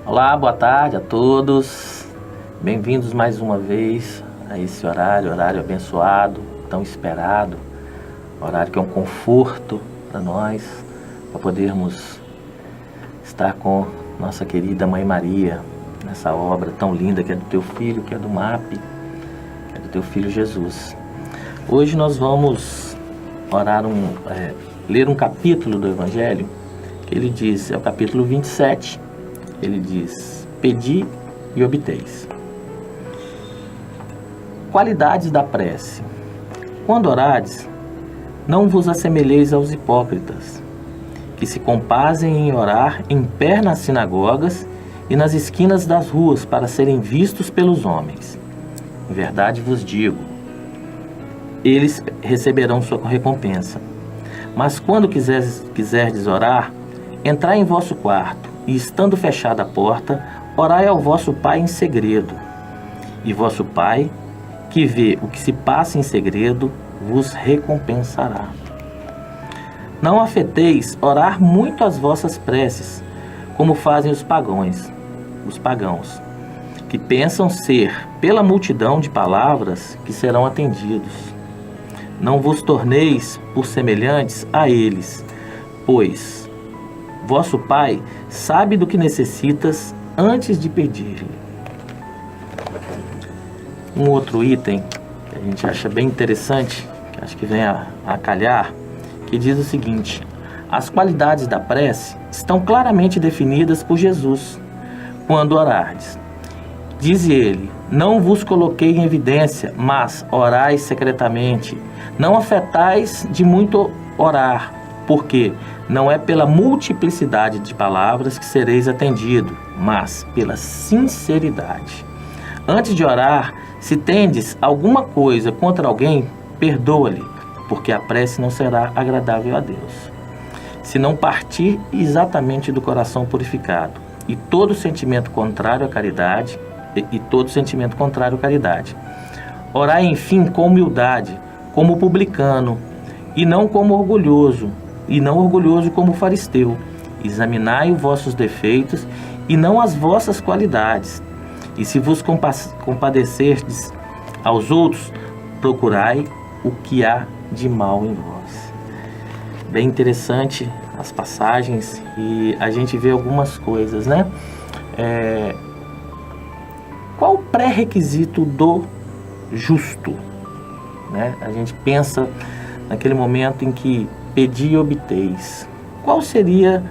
Olá, boa tarde a todos. Bem-vindos mais uma vez a esse horário abençoado, tão esperado, horário que é um conforto para nós, para podermos estar com nossa querida Mãe Maria, nessa obra tão linda que é do Teu Filho, que é do MAP, que é do Teu Filho Jesus. Hoje nós vamos ler um capítulo do Evangelho, que ele diz, é o capítulo 27, ele diz: pedi e obteis. Qualidades da prece. Quando orades, não vos assemelheis aos hipócritas, que se compazem em orar em pé nas sinagogas e nas esquinas das ruas para serem vistos pelos homens. Em verdade vos digo, eles receberão sua recompensa. Mas quando quiserdes orar, entrai em vosso quarto, e estando fechada a porta, orai ao vosso Pai em segredo. E vosso Pai, que vê o que se passa em segredo, vos recompensará. Não afeteis orar muito as vossas preces, como fazem os pagãos, que pensam ser, pela multidão de palavras, que serão atendidos. Não vos torneis por semelhantes a eles, pois vosso Pai sabe do que necessitas antes de pedir-lhe. Um outro item que a gente acha bem interessante, que acho que vem a calhar, que diz o seguinte: as qualidades da prece estão claramente definidas por Jesus quando orardes. Diz ele: não vos coloquei em evidência, mas orai secretamente. Não afetais de muito orar, porque não é pela multiplicidade de palavras que sereis atendido, mas pela sinceridade. Antes de orar, se tendes alguma coisa contra alguém, perdoa-lhe, porque a prece não será agradável a Deus, se não partir exatamente do coração purificado, e todo sentimento contrário à caridade, Orai, enfim, com humildade, como publicano, e não orgulhoso como faristeu. Examinai os vossos defeitos e não as vossas qualidades. E se vos compadecerdes aos outros, procurai o que há de mal em vós. Bem interessante as passagens, e a gente vê algumas coisas, né? Qual o pré-requisito do justo? Né? A gente pensa naquele momento em que pedi e obteis. Qual seria,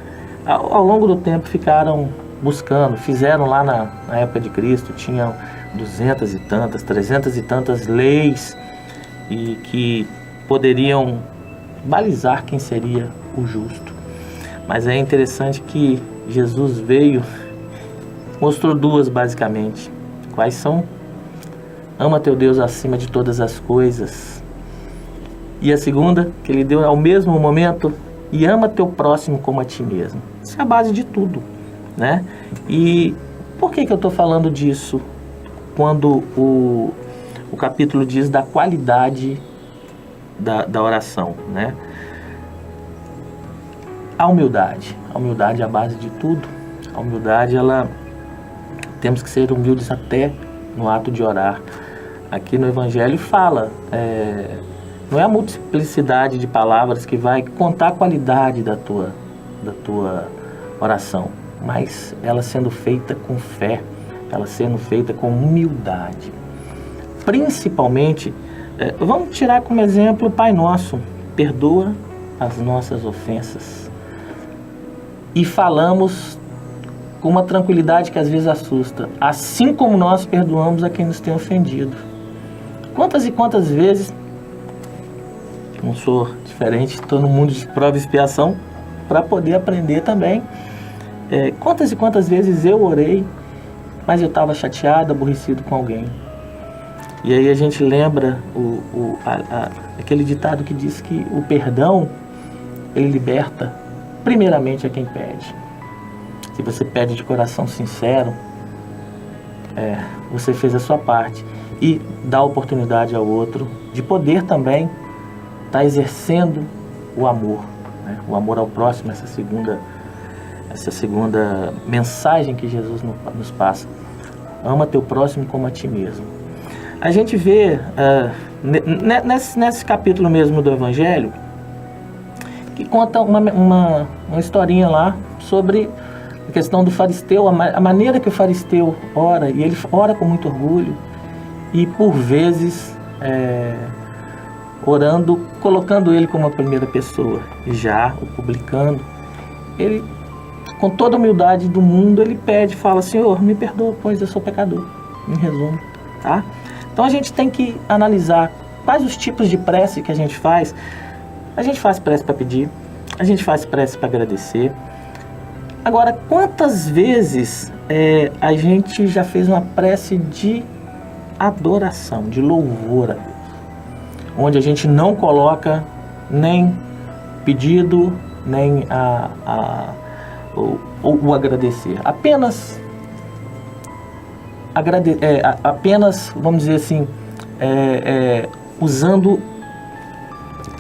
ao longo do tempo ficaram buscando, fizeram lá na época de Cristo, tinham 200 e tantas, 300 e tantas leis e que poderiam balizar quem seria o justo. Mas é interessante que Jesus veio, mostrou duas basicamente. Quais são? Ama teu Deus acima de todas as coisas. E a segunda, que ele deu ao mesmo momento, e ama teu próximo como a ti mesmo. Isso é a base de tudo, né? E por que eu estou falando disso quando o capítulo diz da qualidade da oração, né? A humildade é a base de tudo. A humildade, temos que ser humildes até no ato de orar. Aqui no Evangelho fala, não é a multiplicidade de palavras que vai contar a qualidade da tua oração, mas ela sendo feita com fé, ela sendo feita com humildade. Principalmente, vamos tirar como exemplo o Pai Nosso: perdoa as nossas ofensas. E falamos com uma tranquilidade que às vezes assusta: assim como nós perdoamos a quem nos tem ofendido. Quantas e quantas vezes, não sou diferente, estou no mundo de prova e expiação para poder aprender também. Quantas e quantas vezes eu orei, mas eu estava chateado, aborrecido com alguém. E aí a gente lembra aquele ditado que diz que o perdão, ele liberta primeiramente a quem pede. Se você pede de coração sincero, você fez a sua parte. E dá oportunidade ao outro de poder também estar exercendo o amor, né? O amor ao próximo, essa segunda essa segunda mensagem que Jesus nos passa. Ama teu próximo como a ti mesmo. A gente vê nesse capítulo mesmo do Evangelho, que conta uma historinha lá sobre a questão do fariseu, a maneira que o fariseu ora, e ele ora com muito orgulho, e por vezes orando, colocando ele como a primeira pessoa. Já o publicano, ele, com toda a humildade do mundo, ele pede, fala: Senhor, me perdoa, pois eu sou pecador. Em resumo, tá? Então a gente tem que analisar quais os tipos de prece que a gente faz. A gente faz prece para pedir, a gente faz prece para agradecer. Agora, quantas vezes a gente já fez uma prece de adoração, de louvor a Deus, onde a gente não coloca nem pedido, nem o agradecer, apenas vamos dizer assim, usando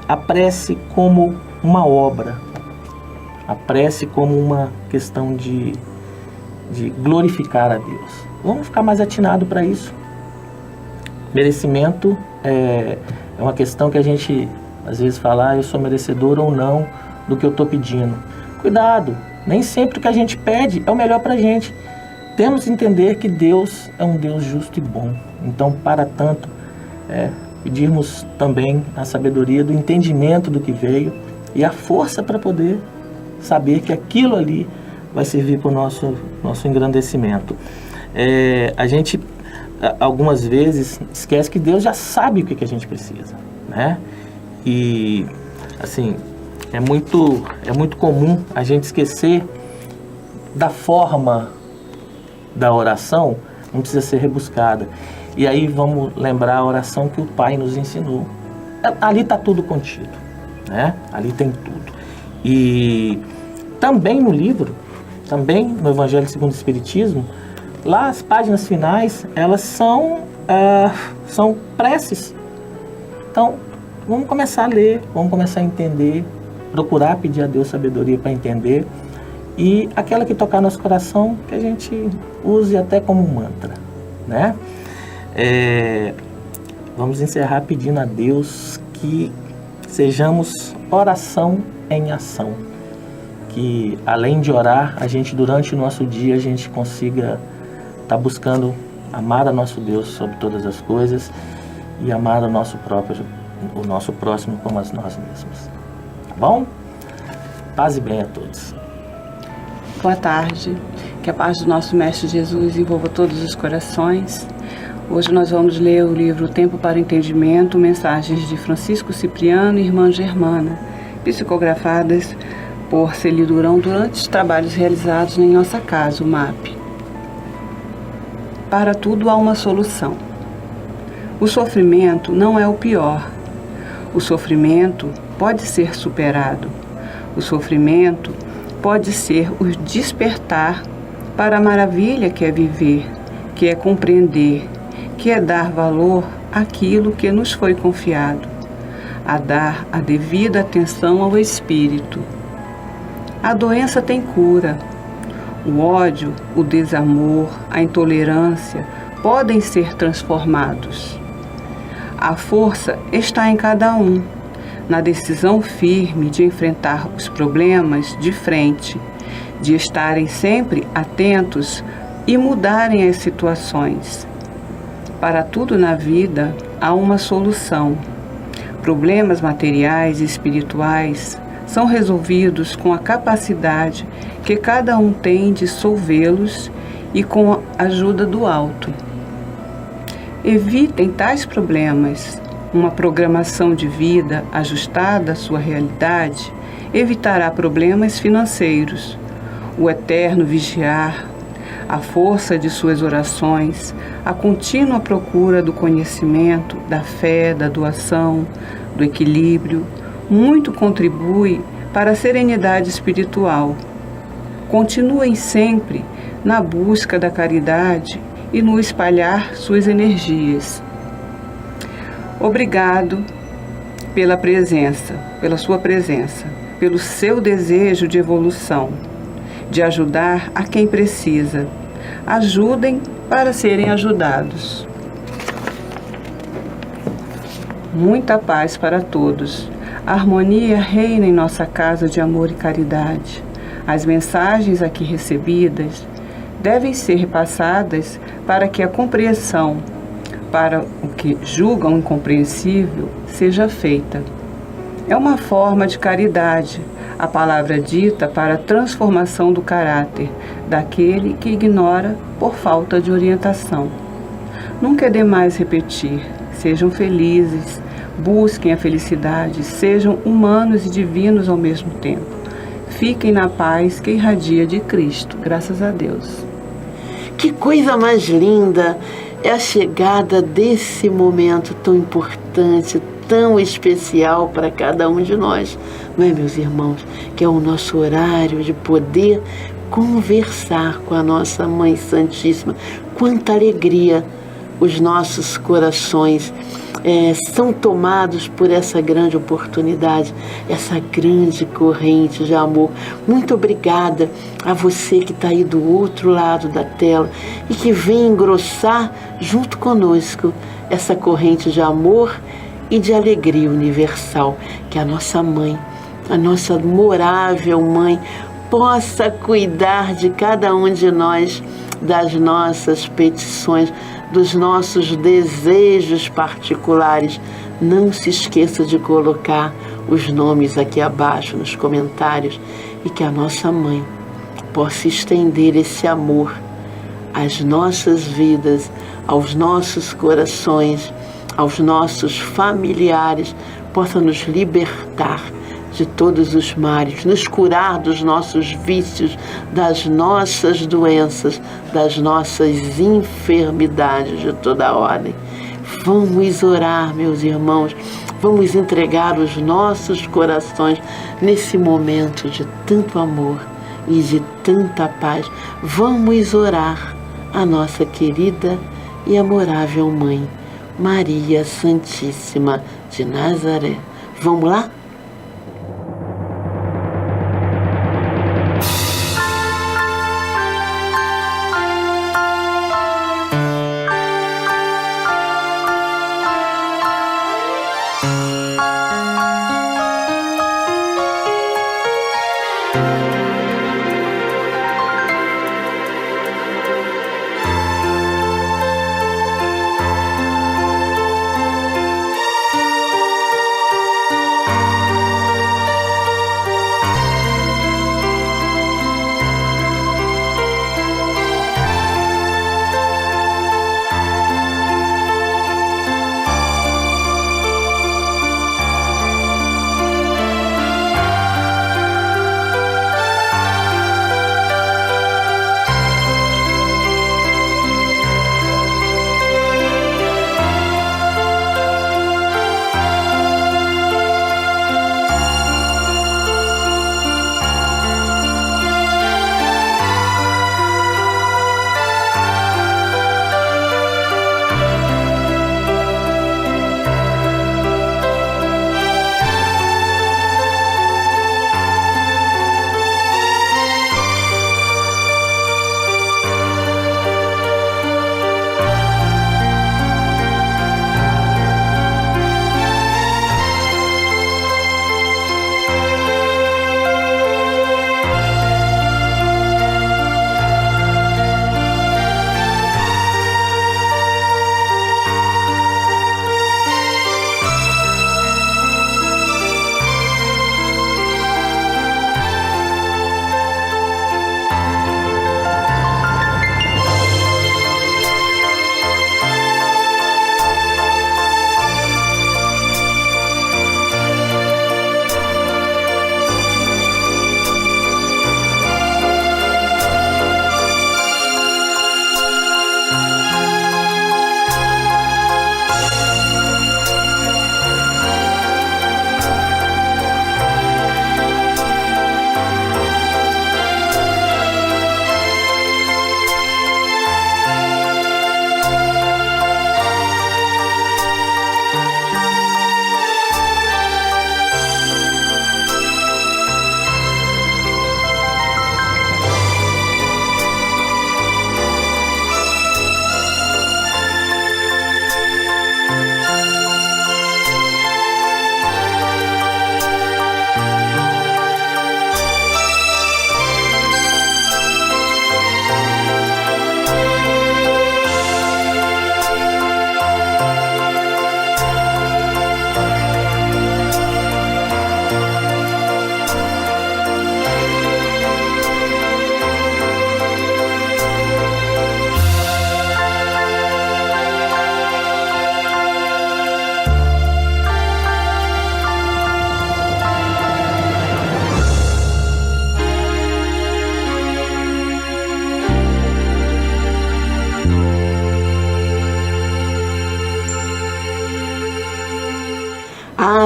a prece como uma obra, a prece como uma questão de glorificar a Deus. Vamos ficar mais atinado para isso. Merecimento é uma questão que a gente às vezes fala: eu sou merecedor ou não do que eu estou pedindo. Cuidado, nem sempre o que a gente pede é o melhor para a gente. Temos que entender que Deus é um Deus justo e bom. Então, para tanto, pedirmos também a sabedoria do entendimento do que veio e a força para poder saber que aquilo ali vai servir para o nosso engrandecimento. A gente, algumas vezes, esquece que Deus já sabe o que a gente precisa, né? E, assim, é muito comum a gente esquecer da forma da oração, não precisa ser rebuscada. E aí vamos lembrar a oração que o Pai nos ensinou. Ali está tudo contido, né? Ali tem tudo. E também no livro, também no Evangelho segundo o Espiritismo, lá as páginas finais, elas são preces. Então, vamos começar a ler, vamos começar a entender, procurar pedir a Deus sabedoria para entender, e aquela que tocar nosso coração, que a gente use até como um mantra, né? Vamos encerrar pedindo a Deus que sejamos oração em ação. Que além de orar, a gente durante o nosso dia, a gente consiga estar buscando amar a nosso Deus sobre todas as coisas e amar o nosso próximo como a nós mesmos. Tá bom? Paz e bem a todos. Boa tarde, que a paz do nosso Mestre Jesus envolva todos os corações. Hoje nós vamos ler o livro Tempo para Entendimento, mensagens de Francisco Cipriano e Irmã Germana, psicografadas por Celi Durão durante os trabalhos realizados em nossa casa, o MAP. Para tudo há uma solução. O sofrimento não é o pior. O sofrimento pode ser superado. O sofrimento pode ser o despertar para a maravilha que é viver, que é compreender, que é dar valor àquilo que nos foi confiado, a dar a devida atenção ao espírito. A doença tem cura. O ódio, o desamor, a intolerância podem ser transformados. A força está em cada um, na decisão firme de enfrentar os problemas de frente, de estarem sempre atentos e mudarem as situações. Para tudo na vida há uma solução. Problemas materiais e espirituais são resolvidos com a capacidade que cada um tem de solvê-los e com a ajuda do alto. Evitem tais problemas. Uma programação de vida ajustada à sua realidade evitará problemas financeiros. O eterno vigiar, a força de suas orações, a contínua procura do conhecimento, da fé, da doação, do equilíbrio, muito contribui para a serenidade espiritual. Continuem sempre na busca da caridade e no espalhar suas energias. Obrigado pela presença, pela sua presença, pelo seu desejo de evolução. de ajudar a quem precisa. Ajudem para serem ajudados. Muita paz para todos. A harmonia reina em nossa casa de amor e caridade. As mensagens aqui recebidas devem ser passadas para que a compreensão para o que julgam incompreensível seja feita. É uma forma de caridade, a palavra dita para a transformação do caráter daquele que ignora por falta de orientação. Nunca é demais repetir: sejam felizes, busquem a felicidade, sejam humanos e divinos ao mesmo tempo. Fiquem na paz que irradia de Cristo, graças a Deus. Que coisa mais linda é a chegada desse momento tão importante, tão especial para cada um de nós, não é, meus irmãos? Que é o nosso horário de poder conversar com a nossa Mãe Santíssima. Quanta alegria os nossos corações são tomados por essa grande oportunidade, essa grande corrente de amor. Muito obrigada a você que está aí do outro lado da tela e que vem engrossar junto conosco essa corrente de amor e de alegria universal. Que a nossa Mãe, a nossa amorável Mãe, possa cuidar de cada um de nós, das nossas petições, dos nossos desejos particulares. Não se esqueça de colocar os nomes aqui abaixo nos comentários e que a nossa Mãe possa estender esse amor às nossas vidas, aos nossos corações, aos nossos familiares, possa nos libertar de todos os males, nos curar dos nossos vícios, das nossas doenças, das nossas enfermidades de toda ordem. Vamos orar, meus irmãos, vamos entregar os nossos corações nesse momento de tanto amor e de tanta paz. Vamos orar a nossa querida e amorável Mãe, Maria Santíssima de Nazaré. Vamos lá?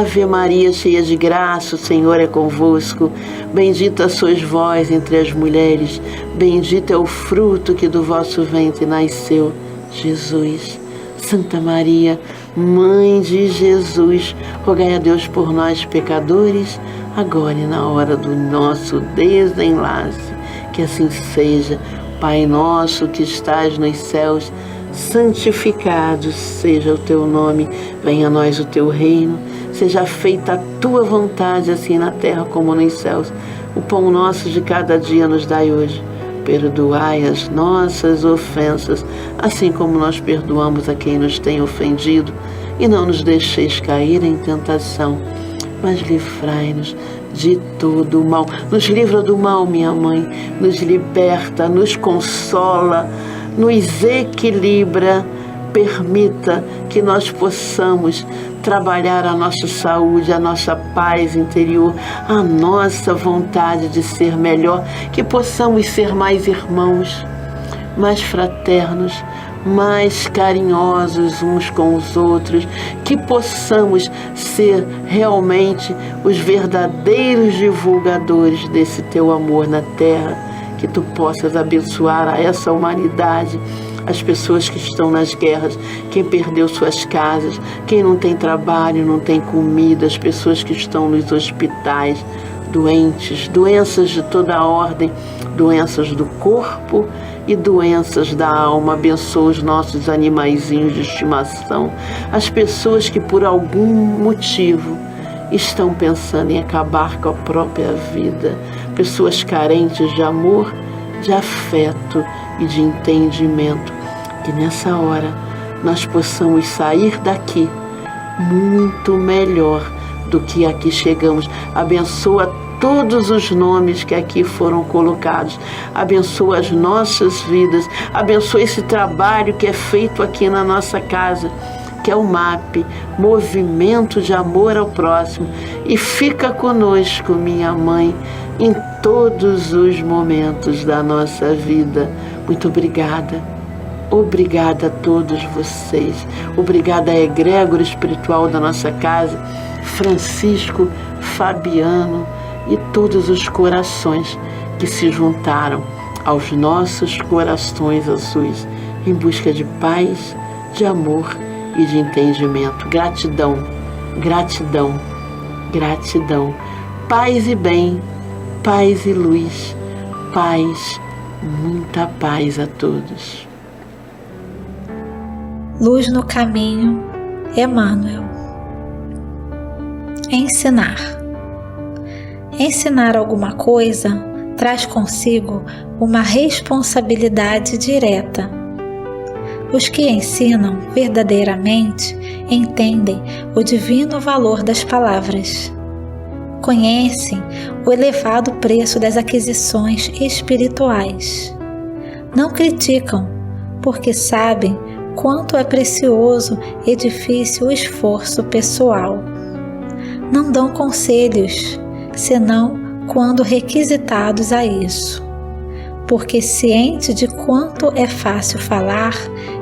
Ave Maria, cheia de graça, o Senhor é convosco. Bendita sois vós entre as mulheres, bendito é o fruto que do vosso ventre nasceu, Jesus. Santa Maria, Mãe de Jesus, rogai a Deus por nós, pecadores, agora e na hora do nosso desenlace. Que assim seja. Pai nosso que estás nos céus, santificado seja o teu nome, venha a nós o teu reino, seja feita a tua vontade, assim na terra como nos céus. O pão nosso de cada dia nos dai hoje. Perdoai as nossas ofensas, assim como nós perdoamos a quem nos tem ofendido, e não nos deixeis cair em tentação, mas livrai-nos de todo o mal. Nos livra do mal, minha mãe, nos liberta, nos consola, nos equilibra, permita que nós possamos trabalhar a nossa saúde, a nossa paz interior, a nossa vontade de ser melhor, que possamos ser mais irmãos, mais fraternos, mais carinhosos uns com os outros, que possamos ser realmente os verdadeiros divulgadores desse teu amor na terra, que tu possas abençoar a essa humanidade, as pessoas que estão nas guerras, quem perdeu suas casas, quem não tem trabalho, não tem comida, as pessoas que estão nos hospitais, doentes, doenças de toda a ordem, doenças do corpo e doenças da alma. Abençoa os nossos animaizinhos de estimação, as pessoas que por algum motivo estão pensando em acabar com a própria vida, pessoas carentes de amor, de afeto e de entendimento. Que nessa hora nós possamos sair daqui muito melhor do que aqui chegamos. Abençoa todos os nomes que aqui foram colocados, abençoa as nossas vidas, abençoa esse trabalho que é feito aqui na nossa casa, que é o MAP, Movimento de Amor ao Próximo, e fica conosco, minha mãe, em todos os momentos da nossa vida. Muito obrigada. Obrigada a todos vocês. Obrigada à egrégora espiritual da nossa casa, Francisco, Fabiano e todos os corações que se juntaram aos nossos corações azuis em busca de paz, de amor e de entendimento. Gratidão, gratidão, gratidão. Paz e bem, paz e luz, paz, muita paz a todos. Luz no caminho, Emmanuel. Ensinar. Ensinar alguma coisa traz consigo uma responsabilidade direta. Os que ensinam verdadeiramente entendem o divino valor das palavras. Conhecem o elevado preço das aquisições espirituais. Não criticam, porque sabem quanto é precioso e difícil o esforço pessoal. Não dão conselhos, senão quando requisitados a isso, porque ciente de quanto é fácil falar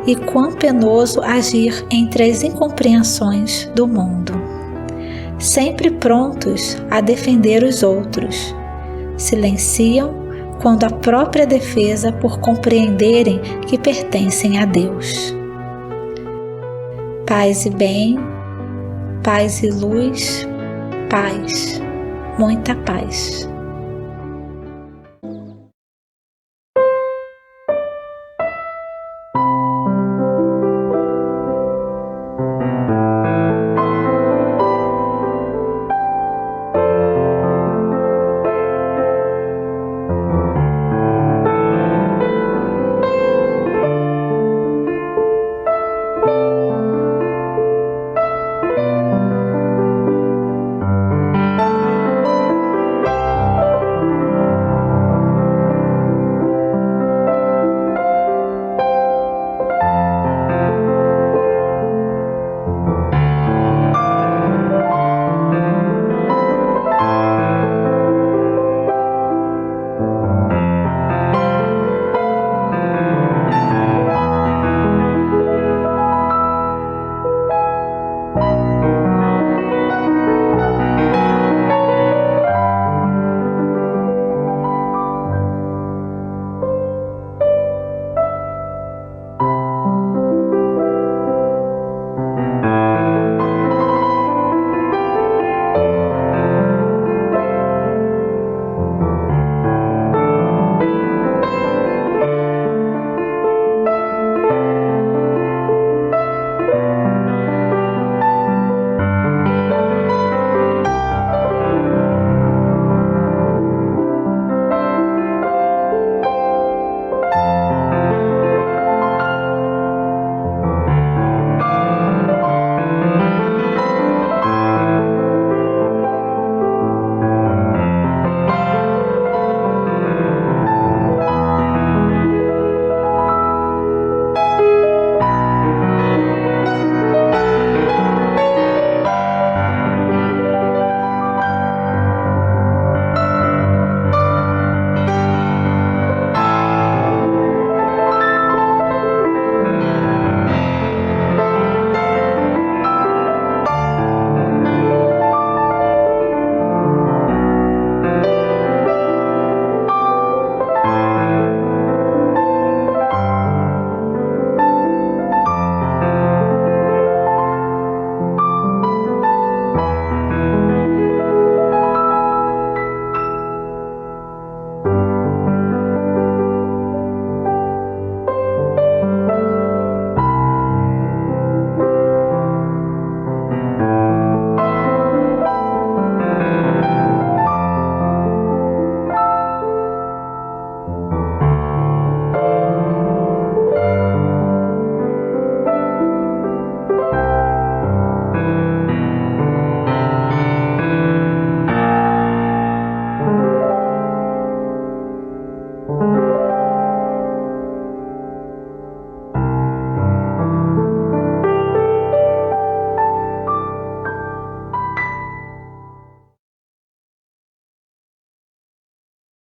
e quão penoso agir entre as incompreensões do mundo. Sempre prontos a defender os outros, silenciam quando a própria defesa por compreenderem que pertencem a Deus. Paz e bem, paz e luz, paz, muita paz.